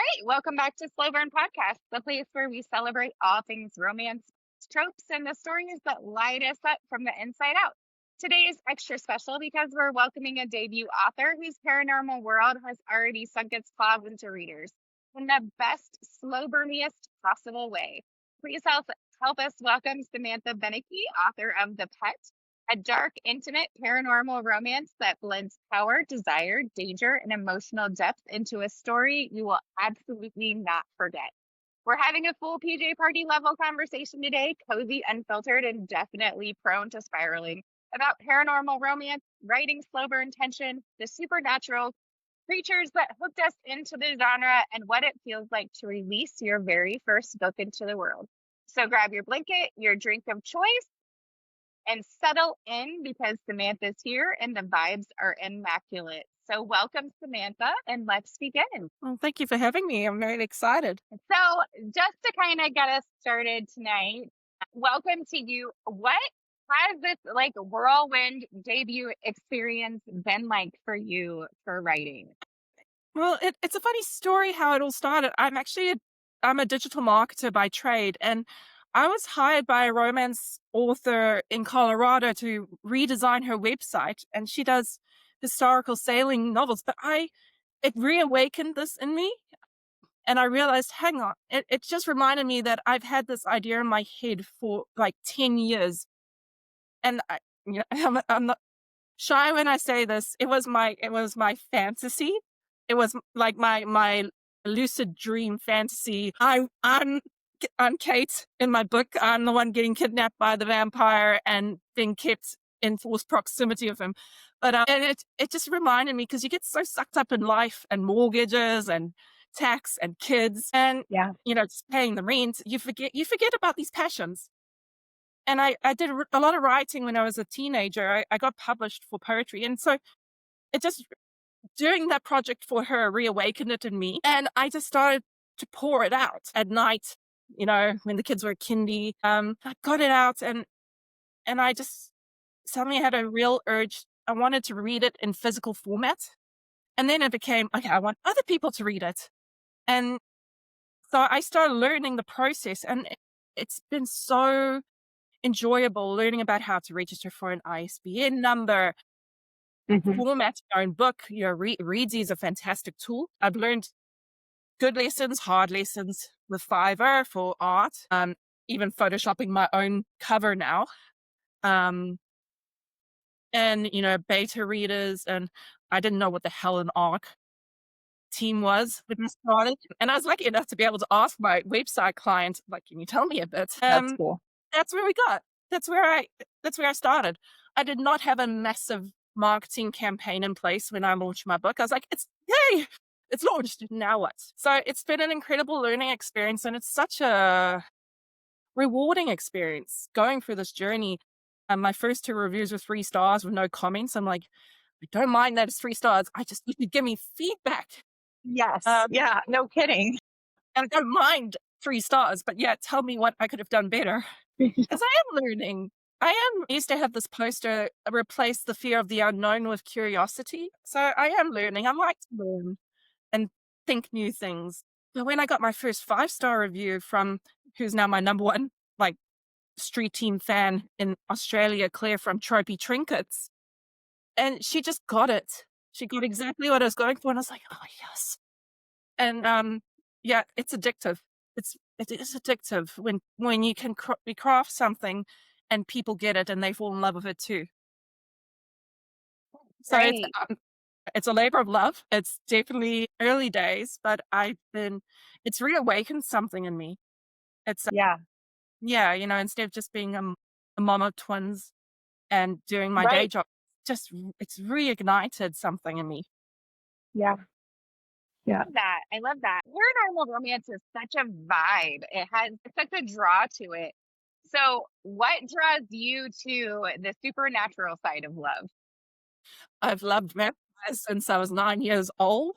right, welcome back to Slow Burn Podcast, the place where we celebrate all things romance, tropes, and the stories that light us up from the inside out. Today is extra special because we're welcoming a debut author whose paranormal world has already sunk its claws into readers in the best, slow burniest possible way. Please help us welcome Samantha Beneke, author of The Pet, a dark, intimate paranormal romance that blends power, desire, danger, and emotional depth into a story you will absolutely not forget. We're having a full PJ party level conversation today, cozy, unfiltered, and definitely prone to spiraling about paranormal romance, writing slow burn tension, the supernatural, creatures that hooked us into the genre, and what it feels like to release your very first book into the world. So grab your blanket, your drink of choice, and settle in because Samantha's here and the vibes are immaculate. So, welcome, Samantha, and let's begin. Well, thank you for having me. I'm very excited. So, just to kind of get us started tonight, welcome to you. What has this like whirlwind debut experience been like for you for writing? Well, it's a funny story how it all started. I'm a digital marketer by trade, and I was hired by a romance author in Colorado to redesign her website, and she does historical sailing novels. But it reawakened this in me, and I realized, hang on, it just reminded me that I've had this idea in my head for like 10 years, and I'm not shy when I say this. It was my fantasy. It was like my lucid dream fantasy. I'm Kate in my book. I'm the one getting kidnapped by the vampire and being kept in close proximity of him. But and it just reminded me because you get so sucked up in life and mortgages and tax and kids and Yeah. just paying the rent. You forget about these passions. And I did a lot of writing when I was a teenager. I got published for poetry. And so it just, doing that project for her reawakened it in me. And I just started to pour it out at night, when the kids were kindy. I got it out and I just suddenly had a real urge. I wanted to read it in physical format. And then it became, okay, I want other people to read it. And so I started learning the process. And it's been so enjoyable learning about how to register for an ISBN number, Hmm. format your own book. Readsy is a fantastic tool. I've learned good lessons, hard lessons with Fiverr for art, even photoshopping my own cover now. Um, and, beta readers. And I didn't know what the hell an ARC team was when I started. And I was lucky enough to be able to ask my website client, like, can you tell me a bit? That's cool. That's where we got. That's where I started. I did not have a massive marketing campaign in place when I launched my book. I was like, yay, it's launched. Now what? So it's been an incredible learning experience, and it's such a rewarding experience going through this journey. My first two reviews were 3 stars with no comments. I'm like, I don't mind that it's 3 stars. I just need to give me feedback. Yes. Um, Yeah. No kidding. and I don't mind 3 stars, but yeah, tell me what I could have done better. As I am learning. I used to have this poster, replace the fear of the unknown with curiosity. So I am learning. I like to learn and think new things. But when I got my first 5-star review from who's now my number one, like, street team fan in Australia, Claire from Tropey Trinkets, and she just got it. She got exactly what I was going for. And I was like, oh, yes. And yeah, it's addictive. It is addictive when you can craft something and people get it and they fall in love with it too. So Right. it's a labor of love. It's definitely early days, but it's reawakened something in me. It's Yeah. yeah, instead of just being a mom of twins and doing my day Right. job, it's reignited something in me. Yeah. Yeah. That. I love that. Paranormal romance is such a vibe. It has such a draw to it. So, what draws you to the supernatural side of love? I've loved vampires since I was 9 years old.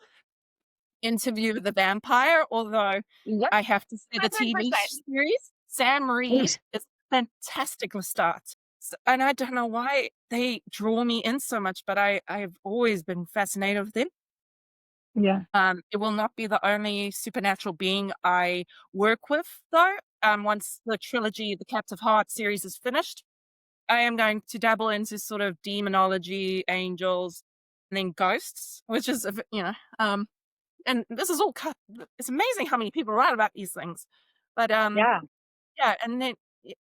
Interview with the Vampire, although Yep, I have to say the TV 100%. series, Sam Reed is fantastic with start. And I don't know why they draw me in so much, but I've always been fascinated with them. Yeah. It will not be the only supernatural being I work with, though. Once the trilogy, the Captive Heart series is finished, I am going to dabble into sort of demonology, angels, and then ghosts, which is, and this is all, it's amazing how many people write about these things. But Yeah. yeah, and then,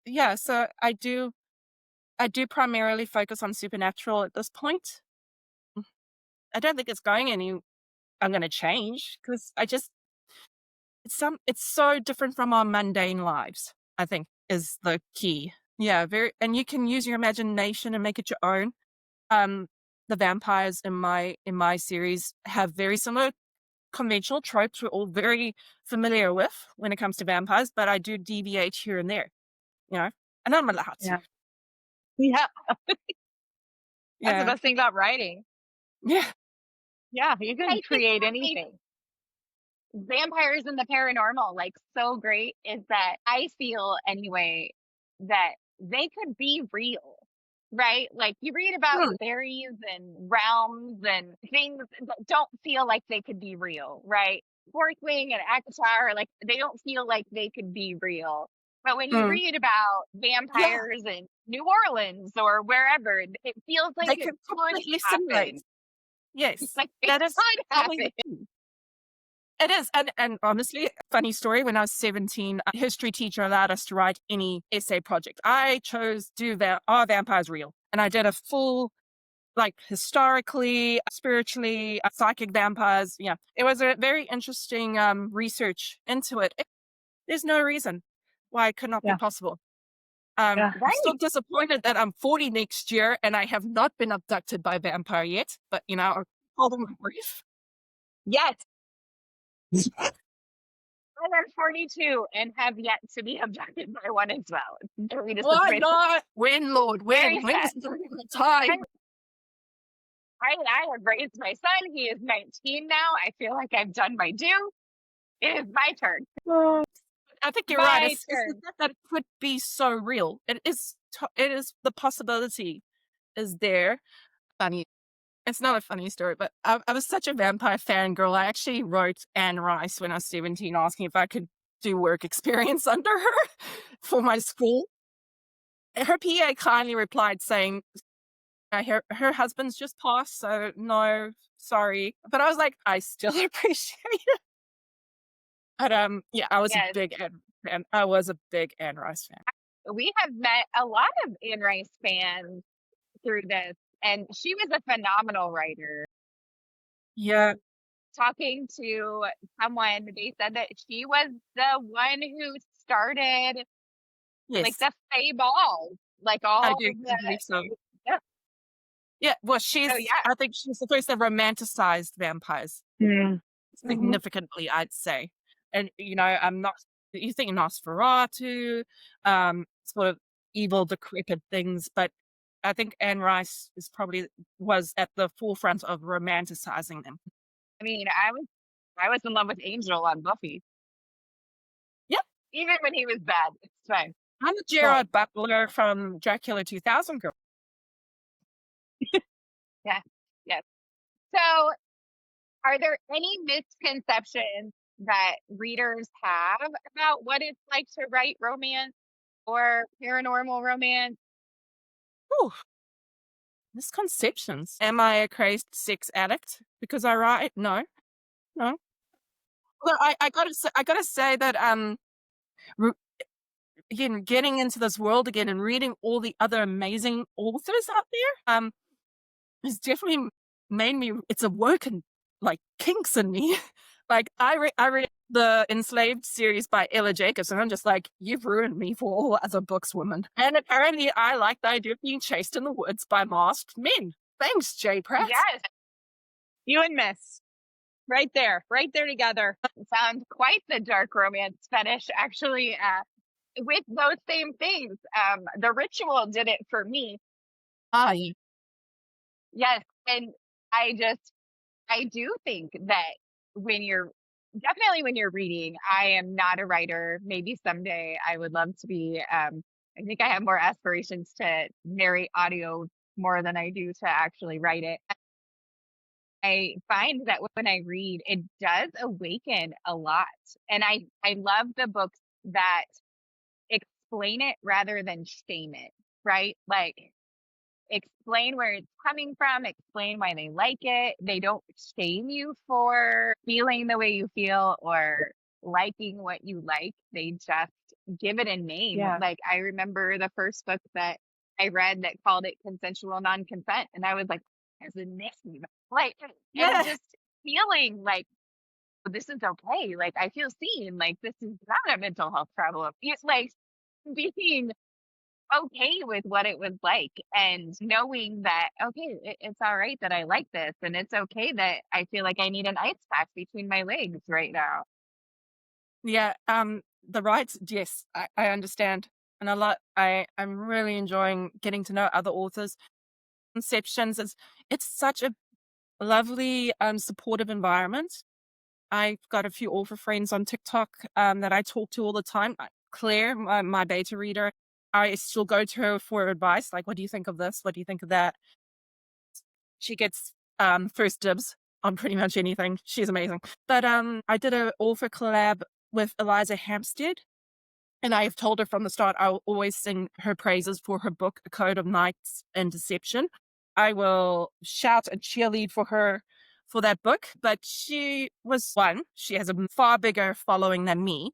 yeah, so I do primarily focus on supernatural at this point. I don't think it's going any, I'm going to change because it's so different from our mundane lives, I think is the key. Yeah, very, and you can use your imagination and make it your own. Um, the vampires in my series have very similar conventional tropes we're all very familiar with when it comes to vampires, but I do deviate here and there, you know, and I'm allowed to. Yeah. Yeah. That's the Yeah. best thing about writing. Yeah. Yeah, you I can think create what makes anything. Vampires and the paranormal like so great is that I feel anyway that they could be real, right? Like you read about mm, fairies and realms and things that don't feel like they could be real, right? Forkling and Akatar, like they don't feel like they could be real. But when you mm, read about yeah, vampires in New Orleans or wherever, it feels like they it can could completely simulate. happen. Yes, Like it that is could probably happen. the key. It is, and honestly, funny story. When I was 17, a history teacher allowed us to write any essay project. I chose do are vampires real, and I did a full like historically, spiritually, psychic vampires. Yeah, it was a very interesting research into it. There's no reason why it could not be Yeah. possible. Yeah. I'm still Right. disappointed that I'm 40 next year and I have not been abducted by a vampire yet, but I'll hold on my breath. Yes. And I'm 42 and have yet to be abducted by one as well. It's very Why disappointing. not? When, Lord? Very When? When sad. is the I, time? I have raised my son. He is 19 now. I feel like I've done my due. It is my turn. Uh, I think you're right. My It's the turn. fact that it could be so real. It is the possibility is there. Funny. It's not a funny story, but I was such a vampire fangirl. I actually wrote Anne Rice when I was 17 asking if I could do work experience under her for my school. Her PA kindly replied saying, her husband's just passed, so no, sorry. But I was like, I still appreciate it. But yeah, Yes. I was a big Anne Rice fan. We have met a lot of Anne Rice fans through this, and she was a phenomenal writer. Yeah, Talking to someone, they said that she was the one who started like yes, the Fae Balls, like I all do. I the. believe so. Yeah. Yeah, well, So yeah. I think she's the first that romanticized vampires. Mm. Hmm. Significantly, I'd say. And, I'm not, you think Nosferatu, sort of evil, decrepit things, but I think Anne Rice was at the forefront of romanticizing them. I mean, I was in love with Angel on Buffy, Yep. even when he was bad. It's fine. I'm a But Gerard Butler from Dracula 2000 girl. yeah, yes. So, are there any misconceptions that readers have about what it's like to write romance or paranormal romance? Ooh, misconceptions. Am I a crazed sex addict because I write? No, no. Well, I gotta say that, r again, getting into this world again and reading all the other amazing authors out there, has definitely made me, it's awoken, like, kinks in me. Like, I read the Enslaved series by Ella Jacobs, and I'm just like, "You've ruined me for all other books, woman." And apparently I like the idea of being chased in the woods by masked men. Thanks, J. Pratt. Yes, you and Miss. Right there together. Found quite the dark romance fetish, actually, with those same things. The Ritual did it for me. Ah, yeah. Yes, and I just I do think that when you're definitely when you're reading, I am not a writer. Maybe someday I would love to be. I think I have more aspirations to narrate audio more than I do to actually write it. I find that when I read, it does awaken a lot. And I love the books that explain it rather than shame it, right? Like explain where it's coming from, explain why they like it. They don't shame you for feeling the way you feel or liking what you like. They just give it a name. Yeah. Like I remember the first book that I read that called it consensual non-consent. And I was like, as a name. Like and Yeah. just feeling like this is okay. Like I feel seen. Like this is not a mental health problem. It's like being okay with what it was like and knowing that okay it's all right that I like this and it's okay that I feel like I need an ice pack between my legs right now. Yeah. The rights, yes, I understand. And I'm really enjoying getting to know other authors. Conceptions is it's such a lovely, supportive environment. I've got a few author friends on TikTok that I talk to all the time. Claire, my beta reader, I still go to her for advice. Like, what do you think of this? What do you think of that? She gets first dibs on pretty much anything. She's amazing. But I did a author collab with Eliza Hampstead, and I have told her from the start I'll always sing her praises for her book, A Code of Knights and Deception. I will shout and cheerlead for her for that book. But she has a far bigger following than me,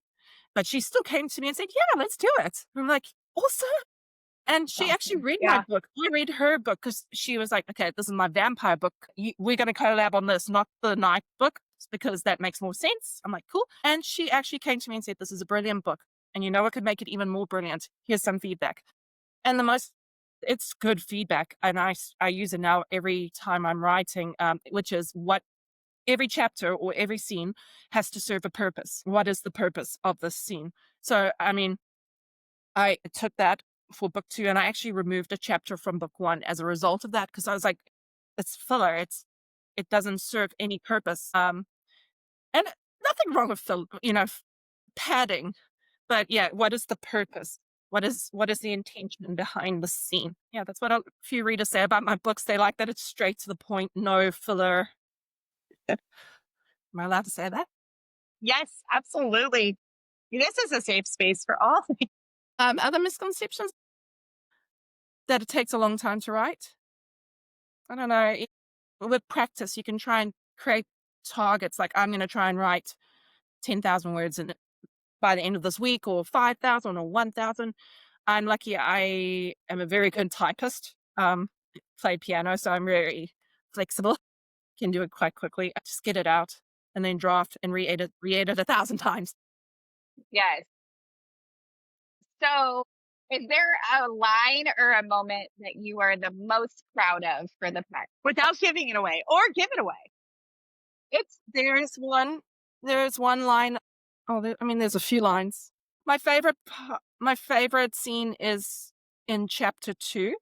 but she still came to me and said, "Yeah, let's do it." I'm like, awesome. And she actually Awesome. read my Yeah. book. I read her book because she was like, okay, this is my vampire book. We're going to collab on this, not the night book, because that makes more sense. I'm like, cool. And she actually came to me and said, this is a brilliant book. And you know what could make it even more brilliant? Here's some feedback. And it's good feedback. And I use it now every time I'm writing, which is what every chapter or every scene has to serve a purpose. What is the purpose of this scene? So, I mean, I took that for book 2, and I actually removed a chapter from book 1 as a result of that because I was like, "It's filler. It doesn't serve any purpose." And nothing wrong with padding, but yeah, what is the purpose? What is the intention behind the scene? Yeah, that's what a few readers say about my books. They like that it's straight to the point, no filler. Am I allowed to say that? Yes, absolutely. This is a safe space for all. Other misconceptions that it takes a long time to write. I don't know. With practice, you can try and create targets. Like I'm going to try and write 10,000 words by the end of this week, or 5,000 or 1,000. I'm lucky. I am a very good typist. Play piano, so I'm very flexible. Can do it quite quickly. I just get it out and then draft and re-edit 1,000 times. Yes. So is there a line or a moment that you are the most proud of for the pet? Without giving it away or give it away. It's There's one line. Oh, there's a few lines. My favorite scene is in chapter 2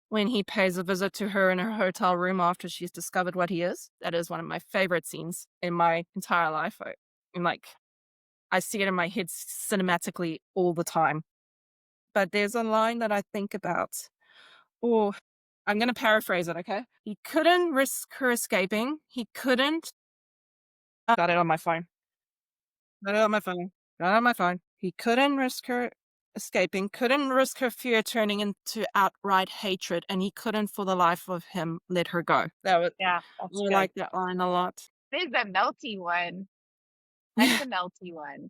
when he pays a visit to her in her hotel room after she's discovered what he is. That is one of my favorite scenes in my entire life. I see it in my head cinematically all the time. But there's a line that I think about. Oh, I'm going to paraphrase it, okay? He couldn't risk her escaping. He couldn't. Got it on my phone. Got it on my phone. Got it on my phone. He couldn't risk her escaping, couldn't risk her fear turning into outright hatred, and he couldn't for the life of him let her go. Yeah, that's I good. like that line a lot. this is a melty one. That's a melty one.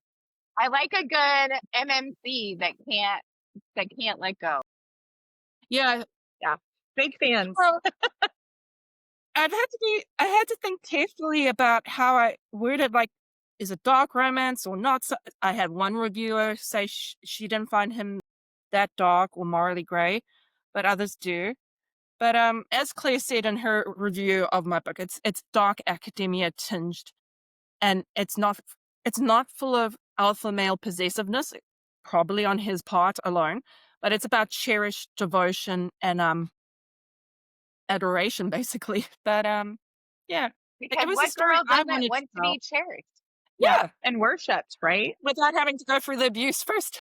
I like a good MMC that can't let go. Yeah. Yeah. Big fans. Well, I had to think carefully about how I worded, like, is it dark romance or not? So I had one reviewer say she didn't find him that dark or morally gray, but others do. But as Claire said in her review of my book, it's dark academia tinged, and it's not full of alpha male possessiveness, probably on his part alone, but it's about cherished devotion and adoration, basically. But yeah, it Because was a what story girl I doesn't wanted to want to tell. be cherished? Yeah. Yeah, And worshipped, right? without having to go through the abuse first.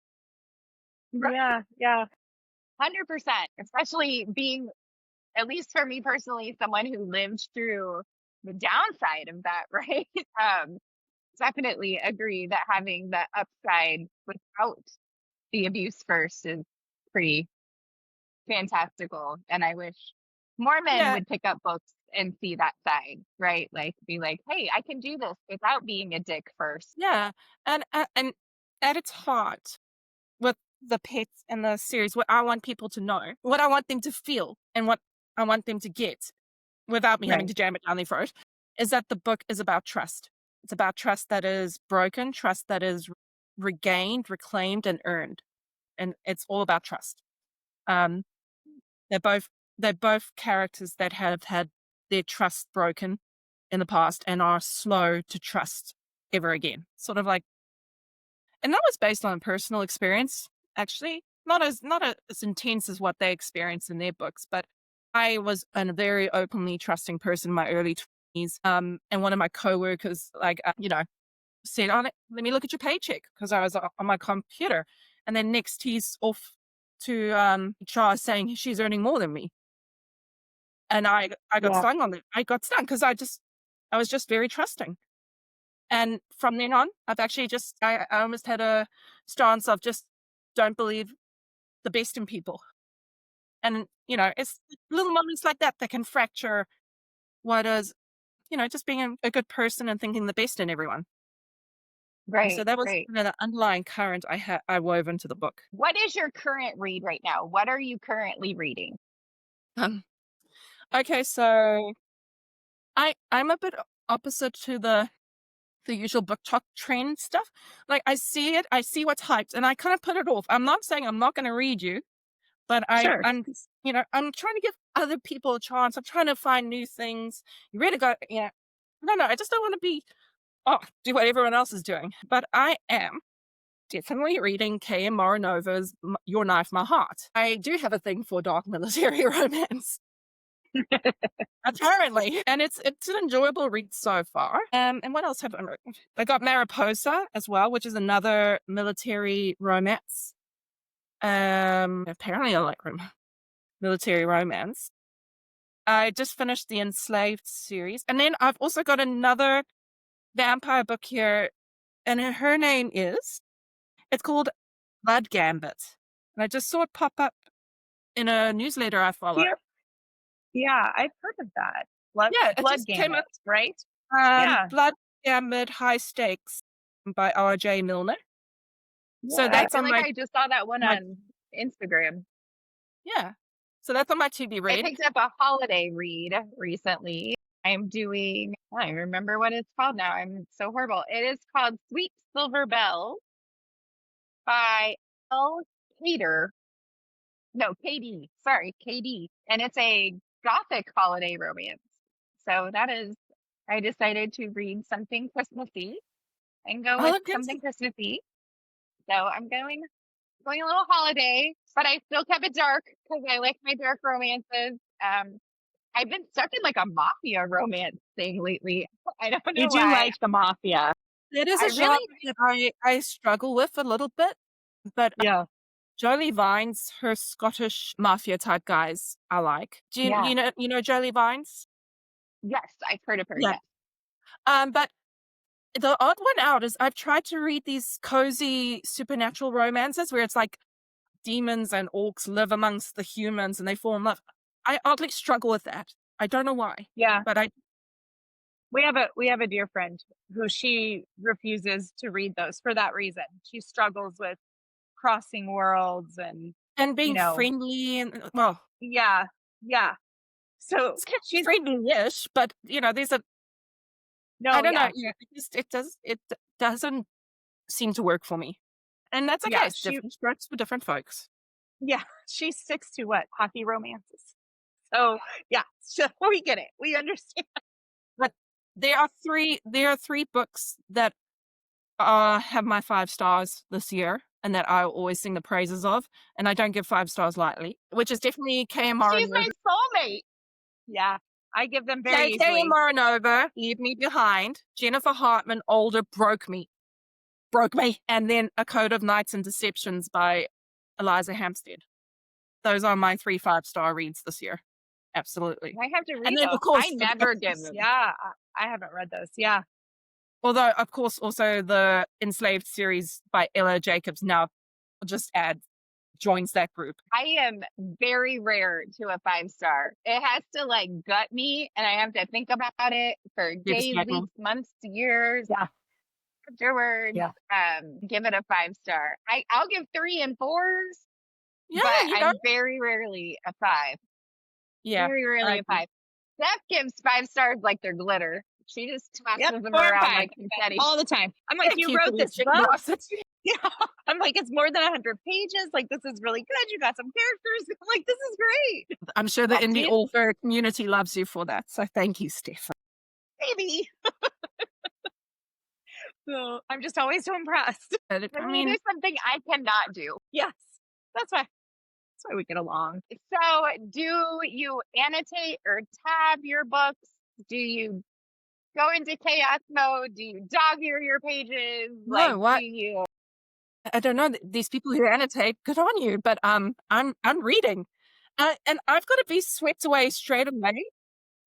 Right. Yeah. Yeah. 100%. Especially being, at least for me personally, someone who lived through the downside of that, right? Um, Definitely agree that having the upside without the abuse first is pretty fantastical. And I wish more men Yeah, would pick up books and see that side, right? Like be like, hey, I can do this without being a dick first. yeah, and at its heart, with the pets and the series, what I want people to know, what I want them to feel, and what I want them to get without me having Right. to jam it down their throat, is that the book is about trust. It's about trust that is broken, trust that is regained, reclaimed, and earned. And it's all about trust. Um, they're both they're both characters that have had their trust broken in the past and are slow to trust ever again. Sort of like, and that was based on personal experience, actually. Not as intense as what they experienced in their books, but I was a very openly trusting person in my early 20s. And one of my coworkers, like, said, "Oh, let me look at your paycheck," because I was on my computer, and then next he's off to HR saying she's earning more than me, and I got Yeah. stung on it. I got stung because I was just very trusting. And from then on, I've actually just I almost had a stance of just don't believe the best in people. And, it's little moments like that that can fracture what is, just being a good person and thinking the best in everyone. And so Right. that was Right. kind of the underlying current I wove into the book. What is your current read right now? What are you currently reading? Um, okay, so I'm a bit opposite to the usual book talk trend stuff. Like I see it, I see what's hyped, and I kind of put it off. I'm not saying I'm not going to read you, but Sure. I'm trying to give other people a chance. I'm trying to find new things. You really got, no, I just don't want to do what everyone else is doing. But I am definitely reading K.M. Morinova's Your Knife, My Heart. I do have a thing for dark military romance. Apparently, and it's an enjoyable read so far. And what else have I read? I got Mariposa as well, which is another military romance. Apparently I like military romance. I just finished the Enslaved series, and then I've also got another vampire book here, and her name is it's called Blood Gambit, and I just saw it pop up in a newsletter I follow. Here. Yeah, I've heard of that. Blood Yeah, it Blood just came Gamut, up. right? Yeah. Blood Gambit High Stakes by R.J. Milner. Yeah. So I that's feel on like I just saw that one my on Instagram. yeah. So that's on my to be I read. picked up a holiday read recently. I'm doing, I don't even remember what it's called now. I'm so horrible. It is called Sweet Silver Bell by L. Cater. No, KD. Sorry, KD. And it's a gothic holiday romance. So that is, I decided to read something Christmassy and go Oh, with look, it's something Christmassy. So I'm going a little holiday, but I still kept it dark because I like my dark romances. I've been stuck in like a mafia romance thing lately. I don't You know do why. like the mafia. It is I a genre really, that I struggle with a little bit, but Yeah. Jolie Vines, her Scottish mafia type guys, I like. Do you yeah, you know Jolie Vines? yes, I've heard of her. Yeah. Yes, But the odd one out is I've tried to read these cozy supernatural romances where it's like demons and orcs live amongst the humans and they fall in love. I oddly struggle with that. I don't know why, Yeah. but I We have a dear friend who she refuses to read those for that reason. She struggles with crossing worlds and and you being know, friendly and well, yeah. Yeah. So it's kind of she's friendly-ish, but there's a I no, don't know. yeah. Yeah, it doesn't seem to work for me, and that's okay. Yeah, It's different strokes for different folks. she sticks to what? Hockey romances. So yeah, so we get it. We understand. But there are three books that have my 5 stars this year, and that I always sing the praises of, and I don't give 5 stars lightly. Which is definitely KMR she's and my soulmate. Yeah. I give them very KK easily. Morinova, Leave Me Behind. Jennifer Hartman, Older, broke me, and then A Code of Knights and Deceptions by Eliza Hampstead. Those are my 3 5-star reads this year. Absolutely. I have to And read then, those. of course, I never give them. Yeah, I haven't read those. Yeah. although, of course, also the Enslaved series by Ella Jacobs now just joins that group. I am very rare to a 5-star. It has to like gut me, and I have to think about it for days, Devastating. weeks, months, years Yeah. afterwards. Yeah. Give it a 5-star. I'll give 3 and 4s, Yeah, but you know? I'm very rarely a 5. Yeah, Very I rarely a agree. 5. Steph gives 5 stars like they're glitter. She just Yep. tosses them 4 and around 5 like confetti. all the time. I'm like, Thank you you for wrote your this book? generosity. Yeah. I'm like, it's more than 100 pages. Like, this is really good. You got some characters. I'm like, this is great. I'm sure the Well, indie see, author community loves you for that. So thank you, Steph. maybe. So I'm just always so impressed. I Maybe mean, there's something I cannot do. Yes. That's why. That's why we get along. So, do you annotate or tab your books? Do you go into chaos mode? Do you dog ear your pages? Like, no, do what? you? I don't know these people who annotate. Good on you, but I'm reading, and I've got to be swept away straight away.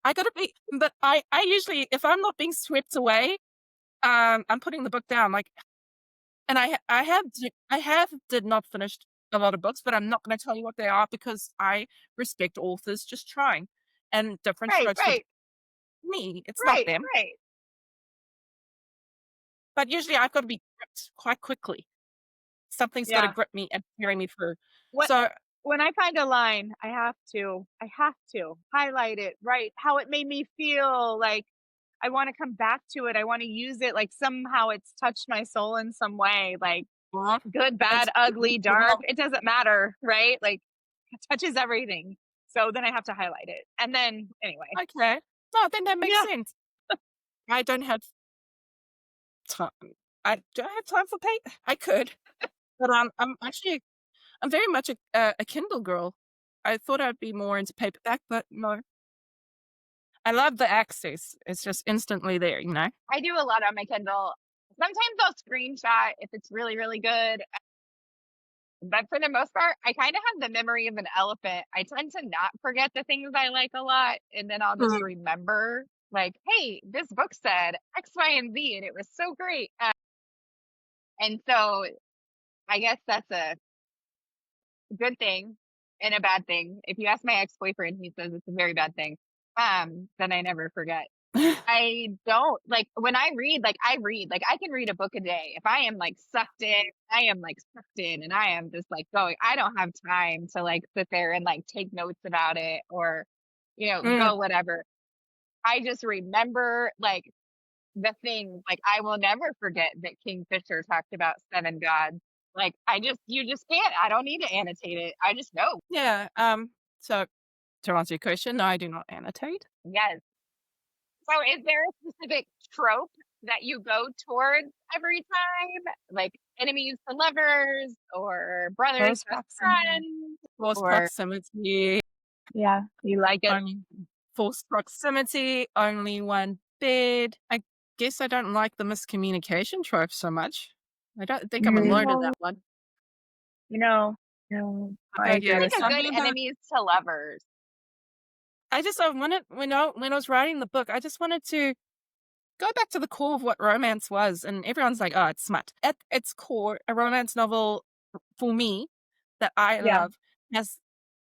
I got to be, but I usually, if I'm not being swept away, I'm putting the book down. Like, and I have did not finish a lot of books, but I'm not going to tell you what they are because I respect authors just trying, and different Right, strokes for right, me. It's not right, them, right. but usually I've got to be gripped quite quickly. Something's got to Yeah. grip me and carry me through. What So when I find a line, I have to highlight it, right? How it made me feel. Like I want to come back to it. I want to use it. Like somehow it's touched my soul in some way. Like good, bad, it's ugly, dark. well, It doesn't matter, right? Like it touches everything. So then I have to highlight it. And then anyway. okay. No, then that makes Yeah. sense. I don't have time. I don't have time for paper. I could, but I'm very much a Kindle girl. I thought I'd be more into paperback, but no. I love the access. It's just instantly there, you know? I do a lot on my Kindle. Sometimes I'll screenshot if it's really, really good. But for the most part, I kind of have the memory of an elephant. I tend to not forget the things I like a lot, and then I'll just Mm. remember, like, hey, this book said X, Y, and Z, and it was so great. And so I guess that's a good thing and a bad thing. If you ask my ex-boyfriend, he says it's a very bad thing. Then I never forget. I don't like when I read, like I can read a book a day. If I am like sucked in, I am like sucked in and I am just like going, I don't have time to like sit there and like take notes about it or, Mm. go whatever. I just remember like the things, like I will never forget that Kingfisher talked about 7 gods. Like you just can't. I don't need to annotate it. I just know. Yeah. So to answer your question, no, I do not annotate. Yes. So is there a specific trope that you go towards every time? Like enemies to lovers or brothers Close to proximity. friends Forced or proximity, Yeah. You like it? only forced proximity, only one bed. I guess I don't like the miscommunication trope so much. I don't think I'm alone in that one. No, I But agree yeah, like with a that. good something about enemies to lovers. I just wanted when I was writing the book, I just wanted to go back to the core of what romance was, and everyone's like, "Oh, it's smut." At its core, a romance novel for me that I Yeah. love has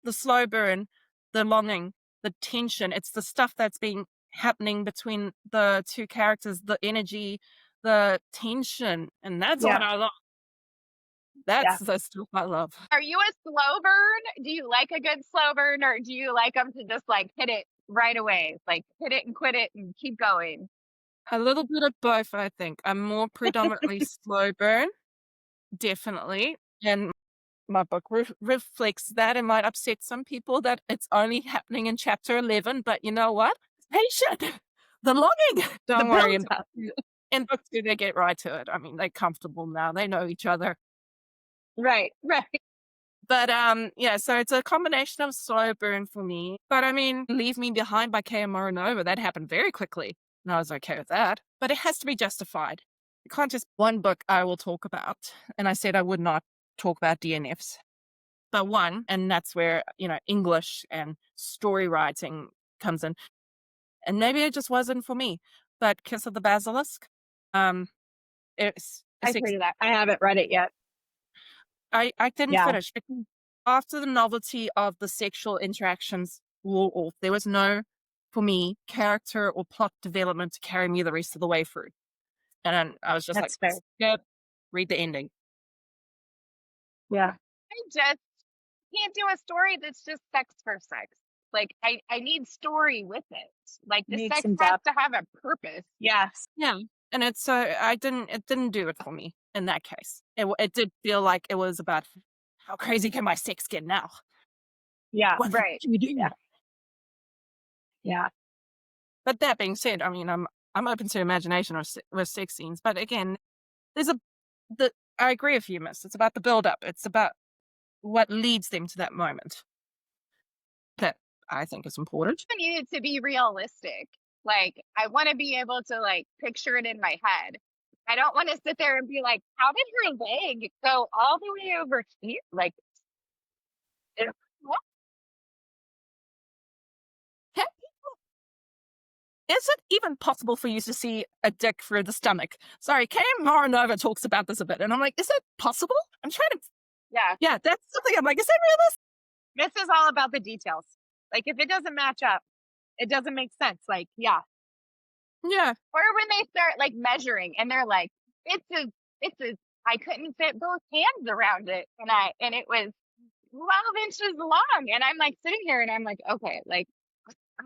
the slow burn, the longing, the tension. It's the stuff that's been happening between the two characters, the energy, the tension, and that's Yeah. what I love. Yeah. That's the stuff I love. Are you a slow burn? Do you like a good slow burn or do you like them to just like hit it right away? Like hit it and quit it and keep going? A little bit of both, I think. I'm more predominantly slow burn, definitely, and my book reflects that. It might upset some people that it's only happening in chapter 11, but you know what? Patient, the longing. Don't worry. build up. In book 2, they get right to it. I mean, they're comfortable now. They know each other. Right. But yeah, so it's a combination of slow burn for me. But I mean, Leave Me Behind by Kaya Morinova, that happened very quickly. And I was okay with that. But it has to be justified. It can't just one book I will talk about. And I said I would not talk about DNFs. but one, and that's where, English and story writing comes in. And maybe it just wasn't for me. But Kiss of the Basilisk, um, it's I've heard of that. I haven't read it yet. I didn't Yeah. finish because after the novelty of the sexual interactions wore off, there was no, for me, character or plot development to carry me the rest of the way through. And then I was just like, That's fair. skip, read the ending. Yeah. I just can't do a story that's just sex for sex. Like I need story with it. Like the Need sex some has depth. to have a purpose. Yes. Yeah. And it's it didn't do it for me in that case. It did feel like it was about how crazy can my sex get now? Yeah. What Right. can we do? Yeah. Yeah. But that being said, I mean, I'm open to imagination with sex scenes. But again, there's I agree with you, Miss. It's about the build up. It's about what leads them to that moment that I think is important. I need it to be realistic. Like I want to be able to like picture it in my head. I don't want to sit there and be like, how did her leg go all the way over here? Like, what? Can- Is it even possible for you to see a dick through the stomach? Sorry, Kay Maranova talks about this a bit, and I'm like, is it possible? I'm trying to. Yeah. Yeah, that's something I'm like, is that realistic? This is all about the details. Like if it doesn't match up, it doesn't make sense. Like, yeah. Yeah. Or when they start like measuring and they're like, I couldn't fit both hands around it. And it was 12 inches long. And I'm like sitting here and I'm like, okay, like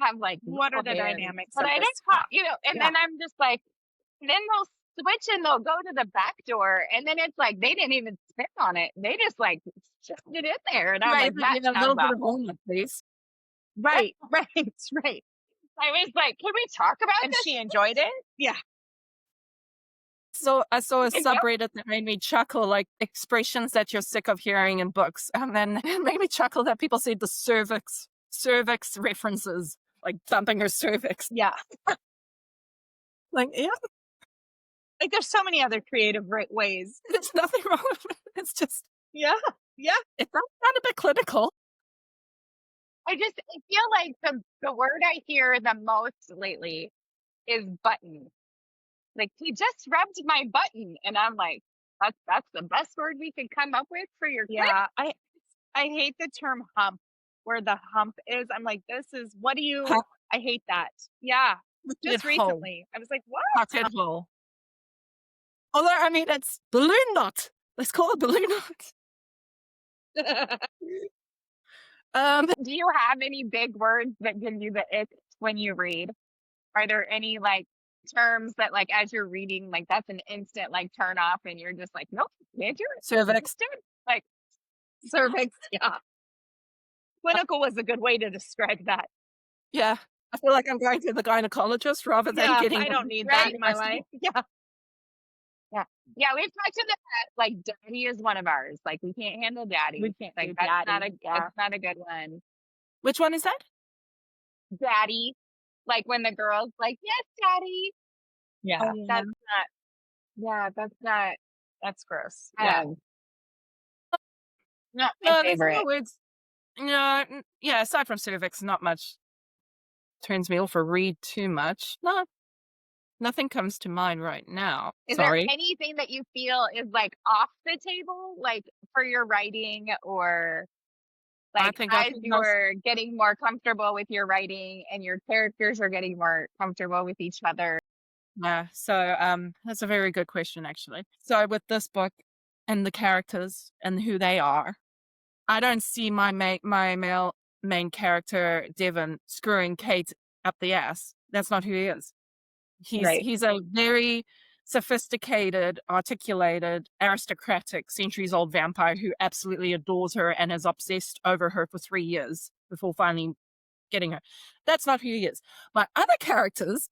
I have like, What are the little hands, dynamics but of I this? didn't call, and Yeah. then I'm just like, then they'll switch and they'll go to the back door. And then it's like, they didn't even spit on it. They just like shoved it in there. And I'm Right, like, that a sounds little bit of awful. warmth, please. Right. Right. Right. I was like, can we talk about And this? she enjoyed it? Yeah. So I saw a You know? subreddit that made me chuckle, like expressions that you're sick of hearing in books. And then it made me chuckle that people say the cervix references, like bumping her cervix. Yeah. Like, yeah, Like there's so many other creative ways. there's nothing wrong with it. It's just, Yeah. Yeah. it does sound a bit clinical. I feel like the word I hear the most lately is button. Like he just rubbed my button, and I'm like, that's the best word we could come up with for your clit. Yeah. I hate the term hump where the hump is. I'm like, this is what do you Hump. I hate that. Yeah. Just Butted hole. recently. I was like, what? Butted hole. Although, I mean, it's balloon knot. Let's call it balloon knot. Do you have any big words that give you the ick when you read? Are there any like terms that like as you're reading, like that's an instant like turn off, and you're just like, nope, can't do it. cervix. Like Cervix. Yeah. Clinical was a good way to describe that. Yeah. I feel like I'm going to the gynecologist rather than Yeah. getting. I don't need that Right. in my life. Yeah. yeah, we've talked in the past. Like daddy is one of ours. Like we can't handle daddy. We can't like do that's daddy. that's not a good one. Which one is that? Daddy, like when the girl's like, yes, daddy. Yeah. Oh, yeah. That's not. Yeah, that's not. That's gross. Yeah. Not my No, there's favorite. no words. No, yeah, aside from cervix, not much turns me off or read too much. No, nothing comes to mind right now. Is Sorry. there anything that you feel is like off the table, like for your writing, or I like think as you're getting more comfortable with your writing and your characters are getting more comfortable with each other? Yeah, so that's a very good question, actually. So with this book and the characters and who they are, I don't see my male main character Devon screwing Kate up the ass. That's not who he is. Right. He's a very sophisticated, articulated, aristocratic, centuries-old vampire who absolutely adores her and is obsessed over her for 3 years before finally getting her. That's not who he is. My other characters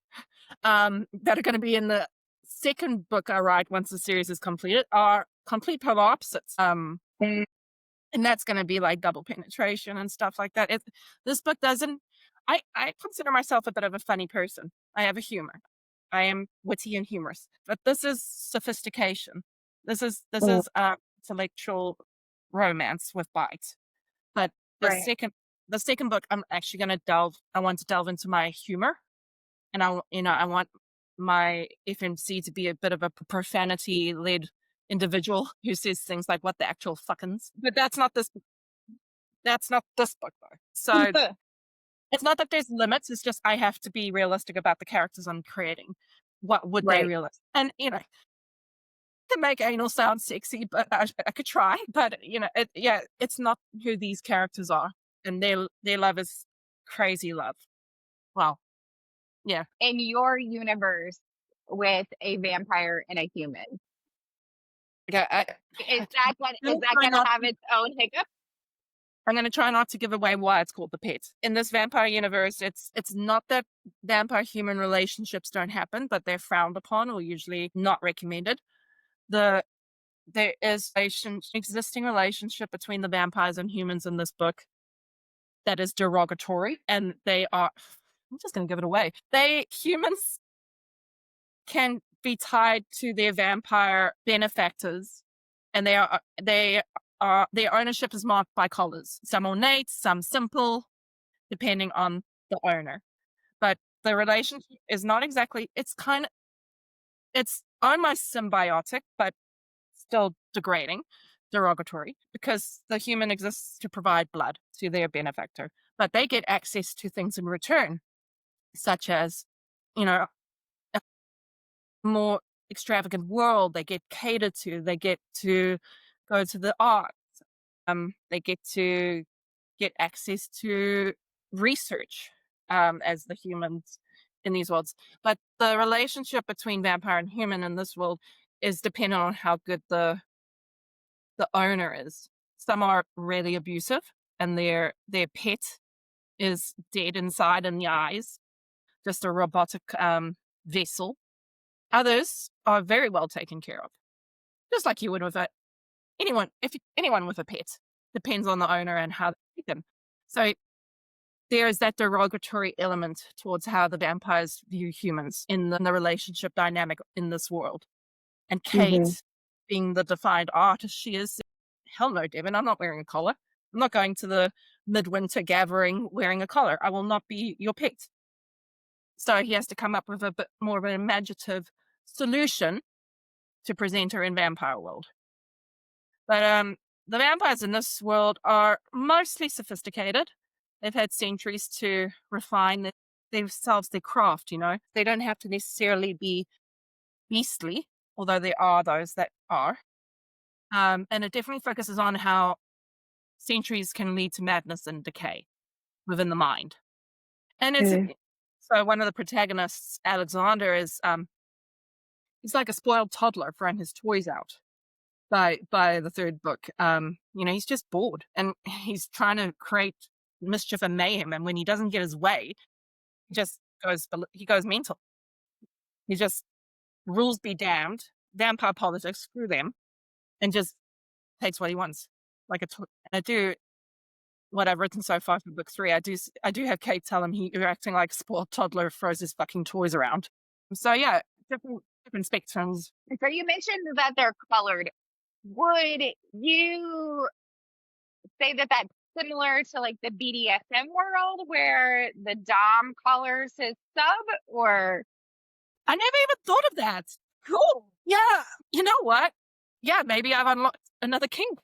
that are going to be in the second book I write once the series is completed are complete polar opposites. And that's going to be like double penetration and stuff like that. This book doesn't. I consider myself a bit of a funny person. I have a humor. I am witty and humorous, but this is sophistication. This is intellectual romance with bite. But the Right. second the second book, I'm actually going to I want to delve into my humor, and I want my FMC to be a bit of a profanity led individual who says things like "what the actual fuckins," but that's not this book though. So it's not that there's limits. It's just I have to be realistic about the characters I'm creating. What would they Right. realize? And to make anal sound sexy, but I could try. But it's not who these characters are, and their love is crazy love. Well, yeah. In your universe with a vampire and a human, Okay, is that I'm going to have its own hiccup? going to try not to give away why it's called the pet. In this vampire universe, it's not that vampire human relationships don't happen, but they're frowned upon or usually not recommended. There is an existing relationship between the vampires and humans in this book that is derogatory, and they are. I'm just going to give it away. Humans can be tied to their vampire benefactors, and their ownership is marked by collars. Some ornate, some simple, depending on the owner. But the relationship is not exactly. It's almost symbiotic, but still degrading, derogatory, because the human exists to provide blood to their benefactor, but they get access to things in return, such as, a more extravagant world. They get catered to. They get to go to the arts. They get to get access to research as the humans in these worlds. But the relationship between vampire and human in this world is dependent on how good the owner is. Some are really abusive, and their pet is dead inside in the eyes, just a robotic vessel. Others are very well taken care of, just like you would with anyone with a pet. Depends on the owner and how they treat them. So there is that derogatory element towards how the vampires view humans in the relationship dynamic in this world. And Kate, being the defined artist she is, hell no, Devin, I'm not wearing a collar. I'm not going to the midwinter gathering wearing a collar. I will not be your pet. So he has to come up with a bit more of an imaginative solution to present her in vampire world. But the vampires in this world are mostly sophisticated. They've had centuries to refine themselves, their craft, They don't have to necessarily be beastly, although there are those that are. And it definitely focuses on how centuries can lead to madness and decay within the mind. And so one of the protagonists, Alexander, is he's like a spoiled toddler throwing his toys out by the third book. He's just bored, and he's trying to create mischief and mayhem. And when he doesn't get his way, he goes mental. He just rules be damned, vampire politics, screw them, and just takes what he wants. And I do what I've written so far for book 3. I do have Kate tell him you're acting like a spoiled toddler, throws his fucking toys around. So yeah, different spectrums. So you mentioned that they're colored. Would you say that that's similar to like the BDSM world where the Dom colors his sub, or? I never even thought of that. Cool. Yeah. You know what? Yeah, maybe I've unlocked another kink.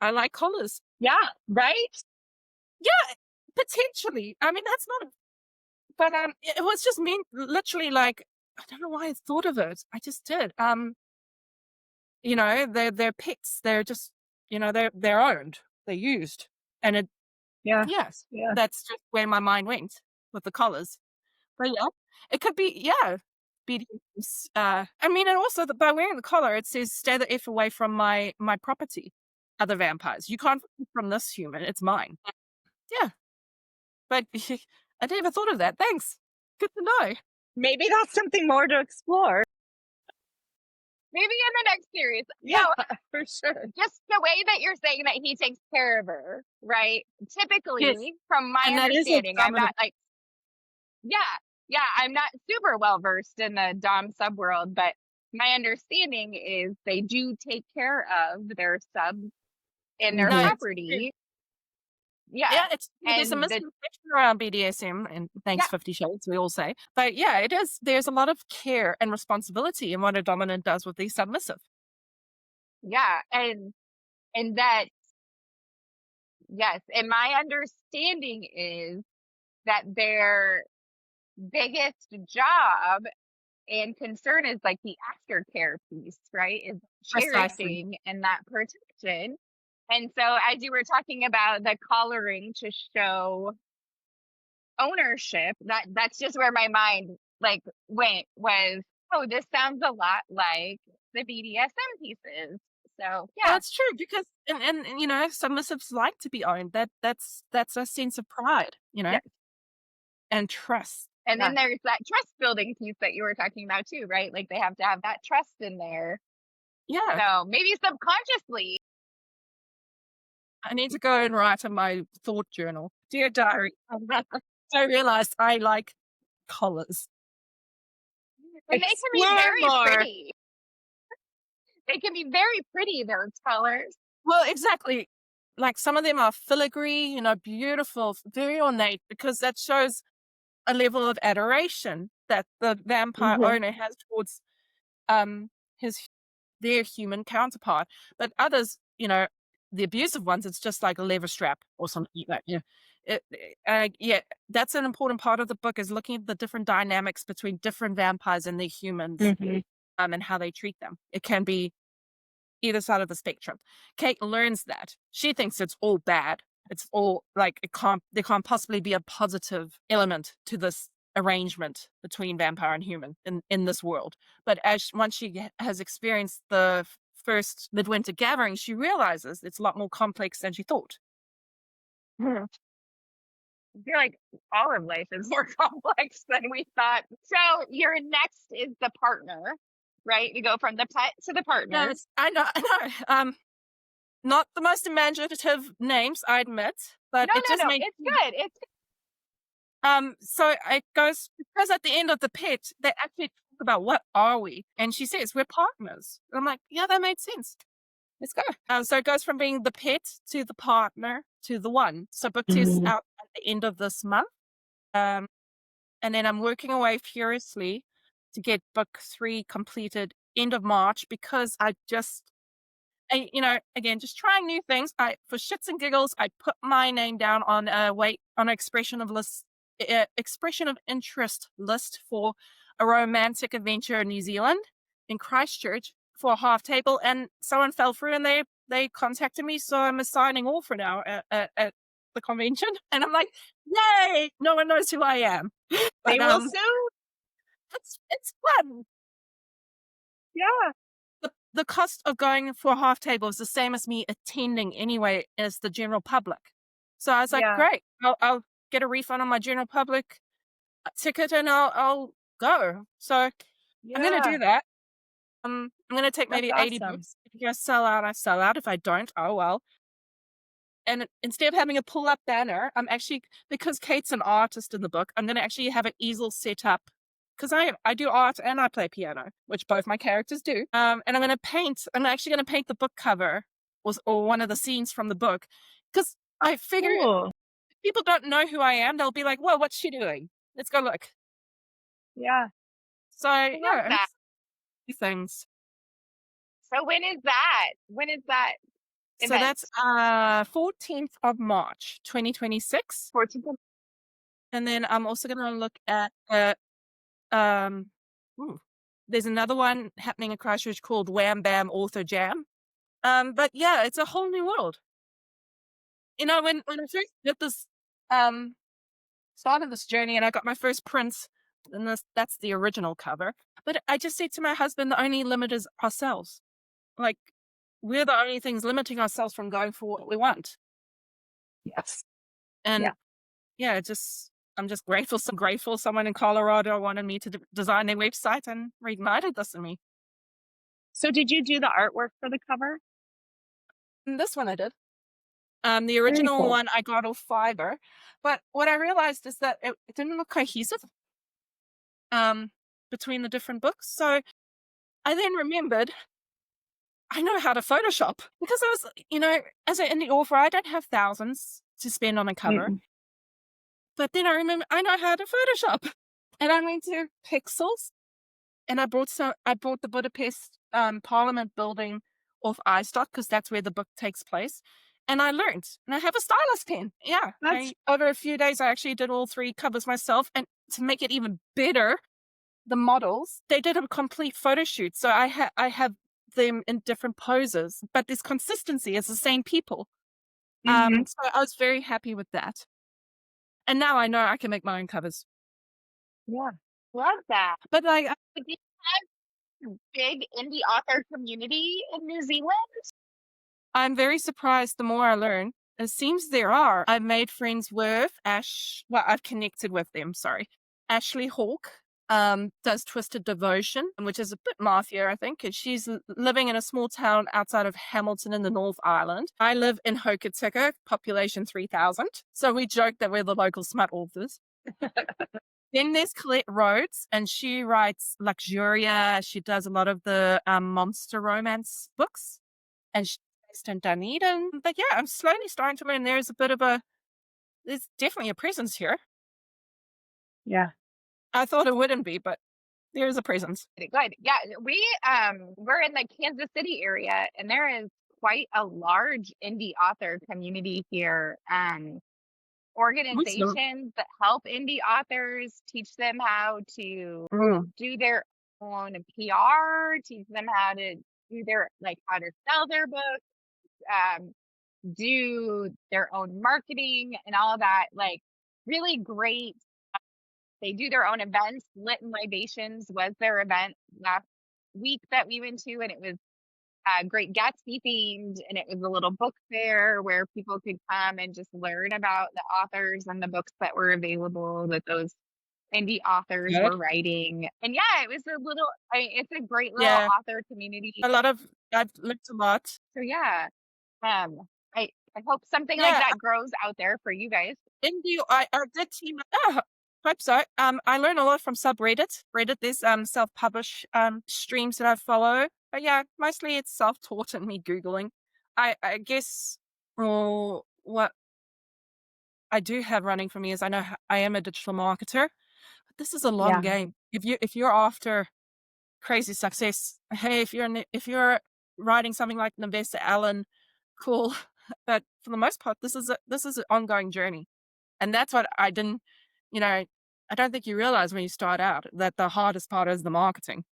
I like collars. Yeah, right? Yeah, potentially. I mean, that's not. But it was just literally like, I don't know why I thought of it. I just did. They're pets. They're just, they're owned. They're used, and yes, Yeah. that's just where my mind went with the collars. But yeah, it could be BDs. And also by wearing the collar, it says stay the F away from my property. Other vampires, you can't from this human. It's mine. Yeah, but I never thought of that. Thanks. Good to know. Maybe that's something more to explore. Maybe in the next series. Yeah, No, for sure. just the way that you're saying that he takes care of her, right? Typically, Yes. from my And that is a understanding, I'm dominant- not like, yeah, I'm not super well versed in the Dom subworld, but my understanding is they do take care of their subs in their No, it's true. property. Yeah. Yeah, there's a And misconception around BDSM, and thanks yeah, 50 Shades, we all say. But yeah, it is. There's a lot of care and responsibility in what a dominant does with the submissive. yeah. And that, yes. And my understanding is that their biggest job and concern is like the aftercare piece, right? Is Precisely. cherishing and that protection. And so, as you were talking about the collaring to show ownership, that's just where my mind like went was, oh, this sounds a lot like the BDSM pieces. So Well, yeah, it's true because and submissives like to be owned. That's a sense of pride, yeah. and trust. And Yeah. then there's that trust building piece that you were talking about too, right? Like they have to have that trust in there. Yeah. So maybe subconsciously, I need to go and write in my thought journal. Dear diary, I realized I like collars. and they can be Explore very more. pretty. They can be very pretty, those colors. Well, exactly. Like some of them are filigree, beautiful, very ornate, because that shows a level of adoration that the vampire Hmm. owner has towards his their human counterpart. But others, the abusive ones, it's just like a leather strap or something like that. Yeah. Yeah, that's an important part of the book is looking at the different dynamics between different vampires and their humans, Hmm. and how they treat them. It can be either side of the spectrum. Kate learns that. She thinks it's all bad. It's all like there can't possibly be a positive element to this arrangement between vampire and human in this world. But once she has experienced the first midwinter gathering, she realizes it's a lot more complex than she thought. I feel like all of life is more complex than we thought. So your next is the partner, right? You go from the pet to the No, partner. I know, I know. Not the most imaginative names, I admit, but No, it just no, no. makes It's good. It's So it goes because at the end of the pitch, they actually talk about what are we, and she says we're partners. I'm like, yeah, that made sense. Let's go. So it goes from being the pet to the partner to the one. So book two is Mhm. out at the end of this month, and then I'm working away furiously to get book three completed end of March because again, just trying new things. For shits and giggles, I put my name down on an expression of interest list for a romantic adventure in New Zealand in Christchurch for a half table, and someone fell through, and they contacted me, so I'm assigning all for now at the convention, and I'm like, yay! No one knows who I am, They but will soon. it's fun. Yeah. The cost of going for a half table is the same as me attending anyway as the general public. So I was like, Yeah. great, I'll get a refund on my general public ticket and I'll go. So I'm going to Yeah. do that. I'm going to take That's maybe 80 awesome. books. If I sell out, I sell out. If I don't, oh well. And instead of having a pull up banner, I'm actually, because Kate's an artist in the book, I'm going to actually have an easel set up because I do art and I play piano, which both my characters do. And I'm actually going to paint the book cover or one of the scenes from the book because I figure if Cool. people don't know who I am, they'll be like, whoa, what's she doing? Let's go look. Yeah. So, I love yeah, and that. it's things. So when is that? When is that So event? that's 14th of March, 2026. 14th. And then I'm also going to look at Um, ooh, there's another one happening in Christchurch called Wham Bam Author Jam. But yeah, it's a whole new world. When I first did this, um, started this journey and I got my first prints, and that's the original cover. But I just said to my husband, the only limit is ourselves. Like, we're the only things limiting ourselves from going for what we want. Yes. And Yeah. yeah, I'm just grateful. So grateful someone in Colorado wanted me to design their website and reignited this in me. So did you do the artwork for the cover? And this one I did. The Very original cool. one I got off Fiverr, but what I realized is that it didn't look cohesive um, between the different books. So I then remembered I know how to Photoshop because I was, as an indie author, I don't have thousands to spend on a cover. Mm-mm. But then I remember I know how to Photoshop, and I went to Pixels, and I bought the Budapest Parliament building off iStock because that's where the book takes place. And I learned, and I have a stylus pen. Yeah, That's over a few days, I actually did all 3 covers myself. And to make it even better, the models, they did a complete photo shoot. So I have them in different poses, but this consistency is the same people. mhm. So I was very happy with that. And now I know I can make my own covers. Yeah. Love that. But like, Do you have a big indie author community in New Zealand? I'm very surprised the more I learn. It seems there are. I've made friends with I've connected with them, sorry. Ashley Hawke does Twisted Devotion, which is a bit mafia, I think. And she's living in a small town outside of Hamilton in the North Island. I live in Hokitika, population 3,000. So we joke that we're the local smart authors. Then there's Colette Rhodes, and she writes Luxuria. She does a lot of the monster romance books. And she's based in Dunedin. But yeah, I'm slowly starting to learn there's definitely a presence here. Yeah. I thought it wouldn't be, but there is a presence. Good. Yeah, we're in the Kansas City area, and there is quite a large indie author community here. Awesome. Organizations that help indie authors, teach them how to Mm. do their own PR, teach them how to how to sell their books, um, do their own marketing and all of that. Like, really great. They do their own events. Lit and Libations was their event last week that we went to, and it was Great Gatsby themed, and it was a little book fair where people could come and just learn about the authors and the books that were available that those indie authors Good. were writing. And yeah, it was it's a great little Yeah. author community. I've looked a lot. So yeah, um, I hope something like Yeah, that grows out there for you guys. I did team. Hope so. I learn a lot from subreddit. Reddit, there's self-publish streams that I follow. But yeah, mostly it's self-taught and me Googling. I guess what I do have running for me is I know I am a digital marketer, but this is a long Yeah. game. If you're after crazy success, hey, if you're writing something like Investor Allen, cool. But for the most part, this is an ongoing journey. And that's what I didn't, I don't think you realize when you start out that the hardest part is the marketing.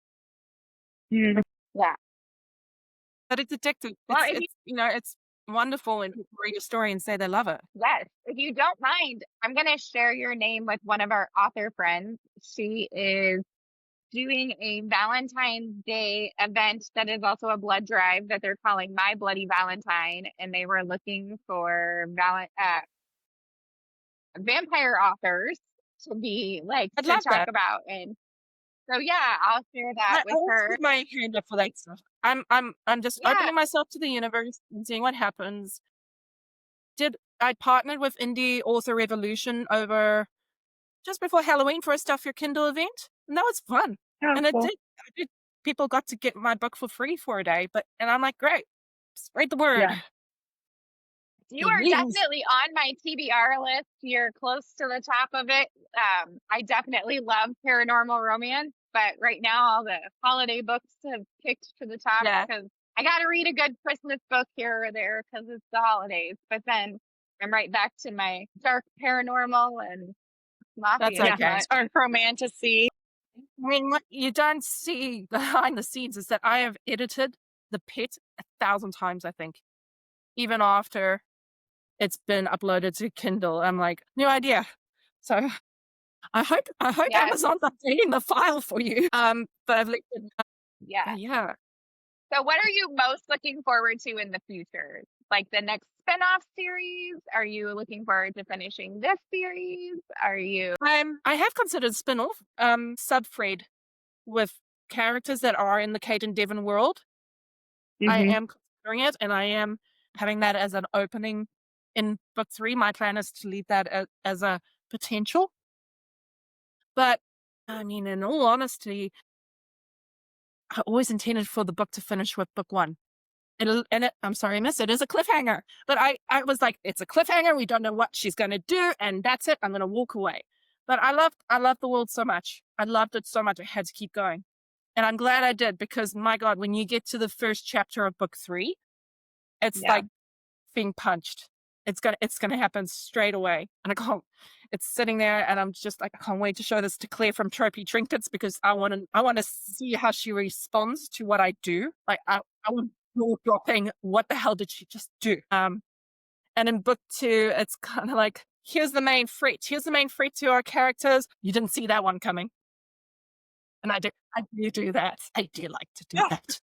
Mm. Yeah. But it's addictive. Well, It's wonderful when people read your story and say they love it. yes, if you don't mind, I'm going to share your name with one of our author friends. She is doing a Valentine's Day event that is also a blood drive that they're calling My Bloody Valentine, and they were looking for vampire authors to be I'd to love talk that. about. And so yeah, I'll share that I with always her. put my hand up for that stuff. I'm just Yeah, opening myself to the universe and seeing what happens. I partnered with Indie Author Revolution over just before Halloween for a Stuff Your Kindle event, and that was fun. Oh, And cool. I did. People got to get my book for free for a day, and I'm like, great, spread the word. Yeah. you are Yes. definitely on my TBR list. You're close to the top of it. I definitely love paranormal romance, but right now all the holiday books have kicked to the top Yeah, because I got to read a good Christmas book here or there because it's the holidays. But then I'm right back to my dark paranormal and that's mafia Yeah. okay. smut. Dark romantasy. I mean, what you don't see behind the scenes is that I have edited The Pit 1,000 times, I think, even after it's been uploaded to Kindle. I'm like, new idea. So I hope Yes, Amazon's updating the file for you. But I've linked it. yeah. Yeah. So what are you most looking forward to in the future? Like the next spin-off series? Are you looking forward to finishing this series? Are you I have considered spin-off, Subfred with characters that are in the Kate and Devon world. I Mhm. am considering it, and I am having that as an opening in book 3. My plan is to leave that as a potential. But I mean, in all honesty, I always intended for the book to finish with book 1. I'm sorry, miss, it is a cliffhanger. But I was like, it's a cliffhanger. We don't know what she's going to do. And that's it. I'm going to walk away. But I loved the world so much. I loved it so much. I had to keep going. And I'm glad I did, because my God, when you get to the first chapter of book 3, it's Yeah. like being punched. It's gonna happen straight away. And I can't, it's sitting there and I'm just like, I can't wait to show this to Claire from Tropey Trinkets, because I wanna see how she responds to what I do. Like I want jaw dropping, what the hell did she just do? And in book 2, it's kind of like, here's the main threat. Here's the main threat to our characters. You didn't see that one coming. And I do that. I do like to do that.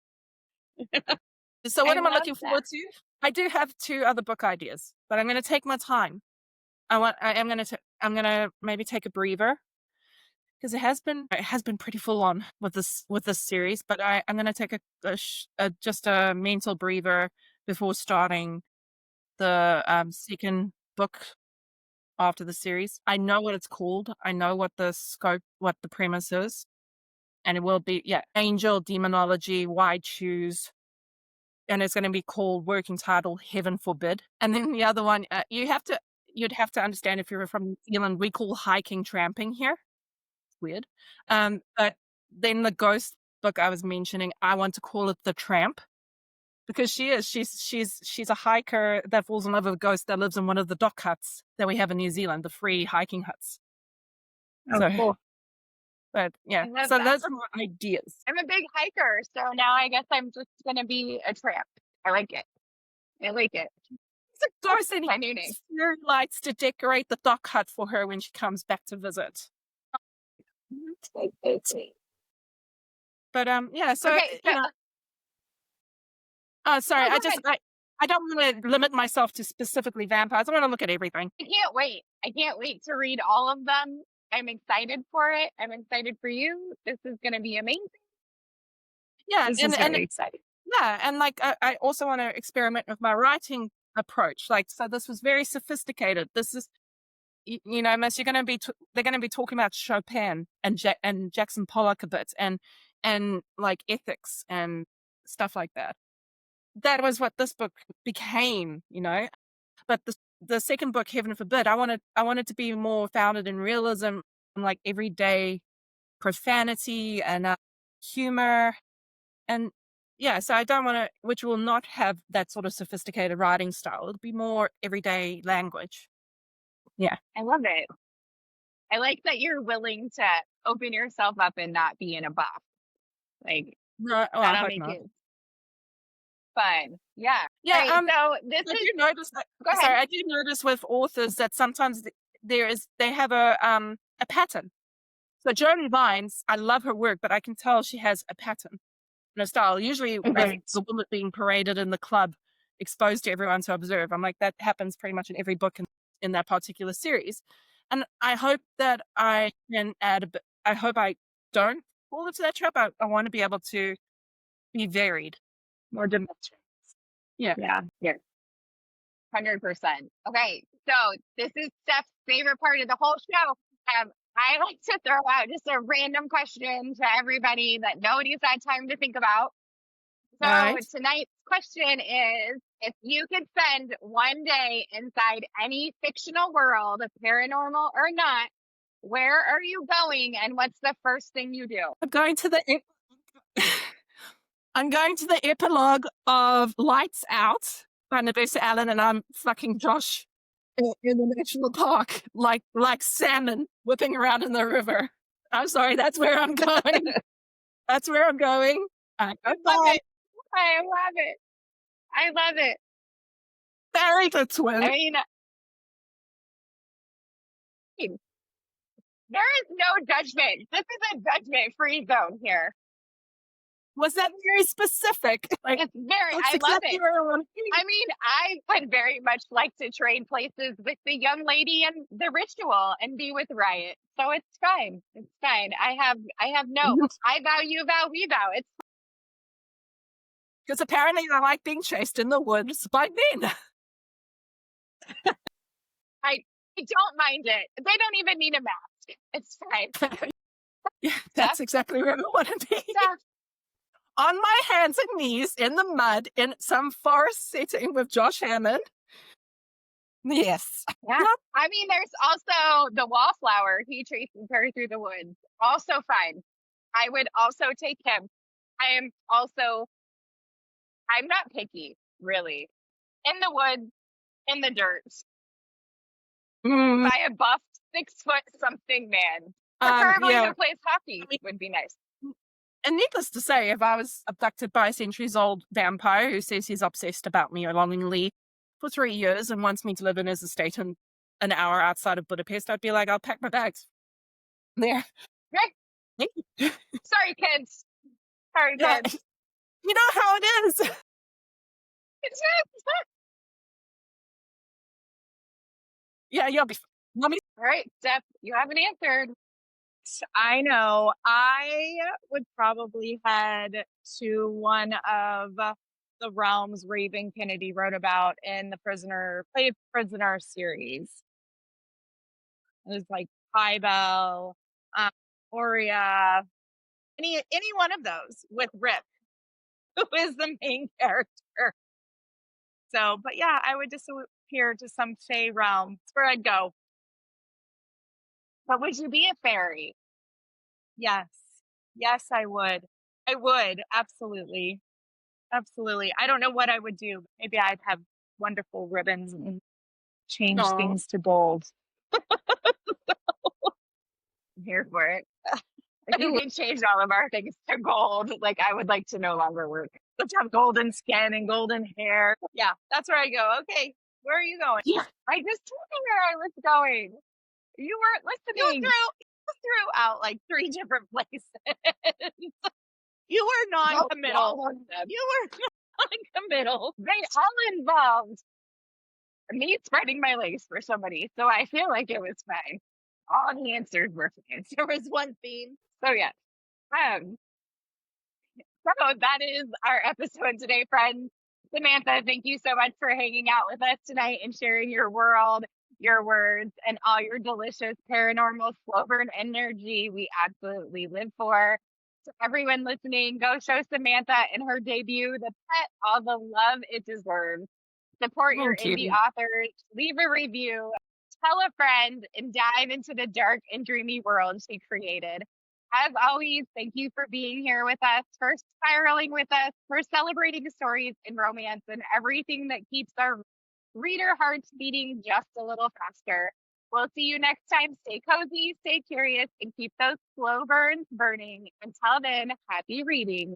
So what I am I love looking that. forward to? I do have 2 other book ideas, but I'm going to take my time. I'm going to maybe take a breather, because it has been pretty full on with this series. But I'm going to take just a mental breather before starting the second book after the series. I know what it's called. I know what the scope, what the premise is, and it will be angel demonology. Why choose? And it's going to be called, working title, Heaven Forbid. And then the other one, you'd have to understand, if you're from New Zealand, we call hiking tramping here. It's weird. But then the ghost book I was mentioning, I want to call it The Tramp, because she's a hiker that falls in love with a ghost that lives in one of the dock huts that we have in New Zealand, the free hiking huts. Oh, So, cool. but yeah, I love so that. those are my ideas. I'm a big hiker, so now I guess I'm just gonna be a tramp. I like it. I like it. It's a ghost, and My new name. he likes to decorate the dock hut for her when she comes back to visit. But yeah, so Okay, so sorry, no, go ahead. I don't want to limit myself to specifically vampires. I want to look at everything. I can't wait. I can't wait to read all of them. I'm excited for it. I'm excited for you. This is gonna be amazing. Yeah, This is very exciting. yeah, and like I also want to experiment with my writing approach. Like, so this was very sophisticated. This is, Miss, they're going to be talking about Chopin and Jackson Pollock a bit, and like ethics and stuff like that. That was what this book became, But the second book, Heaven Forbid, I wanted to be more founded in realism, and like everyday profanity and humor, and so I don't want to, which will not have that sort of sophisticated writing style. It'll be more everyday language. Yeah. I love it. I like that you're willing to open yourself up and not be in a box. Like, No, I that'll hope make not. it fun. Yeah. Yeah. Right. So this I is do notice that. go ahead. Sorry, I do notice with authors that sometimes they have a pattern. So Jodie Vines, I love her work, but I can tell she has a pattern and a style. Usually, Right. the woman being paraded in the club, exposed to everyone to observe. I'm like, that happens pretty much in every book in that particular series. And I hope that I can add a bit. I hope I don't fall into that trap. I want to be able to be varied, more dimensions. Yeah. Yeah. Yeah. 100%. Okay. So this is Steph's favorite part of the whole show. I like to throw out just a random question to everybody that nobody's had time to think about. So Right. tonight's question is, if you could spend one day inside any fictional world, paranormal or not, where are you going and what's the first thing you do? I'm going to the epilogue of Lights Out by Nabessa Allen, and I'm fucking Josh in the national park, like salmon whipping around in the river. I'm sorry, that's where I'm going. That's where I'm going. I love it. I love it. I love it. Barry the twin. I mean, there is no judgment. This is a judgment-free zone here. Was that very specific? Like, It's very, that's I love exactly it. where I want to be. I mean, I would very much like to trade places with the young lady and the ritual and be with Riot. So it's fine. It's fine. I have no, I vow, you vow, we vow. It's Because apparently I like being chased in the woods by men. I don't mind it. They don't even need a mask. It's fine. Yeah, that's exactly where I want to be. Steph, on my hands and knees in the mud in some forest setting with Josh Hammond. Yes. Yeah. Yep. I mean, there's also the wallflower. He chases her through the woods. Also fine. I would also take him. I'm not picky, really. In the woods, in the dirt, Mm, by a buff 6 foot something man. Preferably yeah. who plays hockey I mean, would be nice. and needless to say, if I was abducted by a centuries-old vampire who says he's obsessed about me longingly for 3 years and wants me to live in his estate in an hour outside of Budapest, I'd be like, I'll pack my bags. There. Right? Thank you. Sorry, kids. Sorry, Yeah, kids. you know how it is. Yeah, you'll be fine. Let me. All right, Steph, you haven't answered. I know. I would probably head to one of the realms Raven Kennedy wrote about in the Prisoner series. It was like Kybel, Oria, any one of those with Rip, who is the main character. So, but yeah, I would disappear to some Fey realm. That's where I'd go. But would you be a fairy? Yes. Yes, I would. I would. Absolutely. Absolutely. I don't know what I would do. Maybe I'd have wonderful ribbons and change No. things to gold. I'm here for it. If you could change all of our things to gold, like I would like to no longer work. Let's have golden skin and golden hair. Yeah, that's where I go. Okay, where are you going? Yeah, I just told you where I was going. You weren't You listening. threw out like 3 different places. You were non-committal. All of them. You were non-committal. They all involved me spreading my legs for somebody, so I feel like it was fine. All the answers were fine. There was one theme. So yeah. So that is our episode today, friends. Samantha, thank you so much for hanging out with us tonight and sharing your world, your words, and all your delicious paranormal slow burn energy we absolutely live for. So everyone listening, go show Samantha in her debut, The Pet, all the love it deserves. Support your Thank indie you. authors, leave a review, tell a friend, and dive into the dark and dreamy world she created. As always, thank you for being here with us, for spiraling with us, for celebrating stories and romance and everything that keeps our reader hearts beating just a little faster. We'll see you next time. Stay cozy, stay curious, and keep those slow burns burning. Until then, happy reading.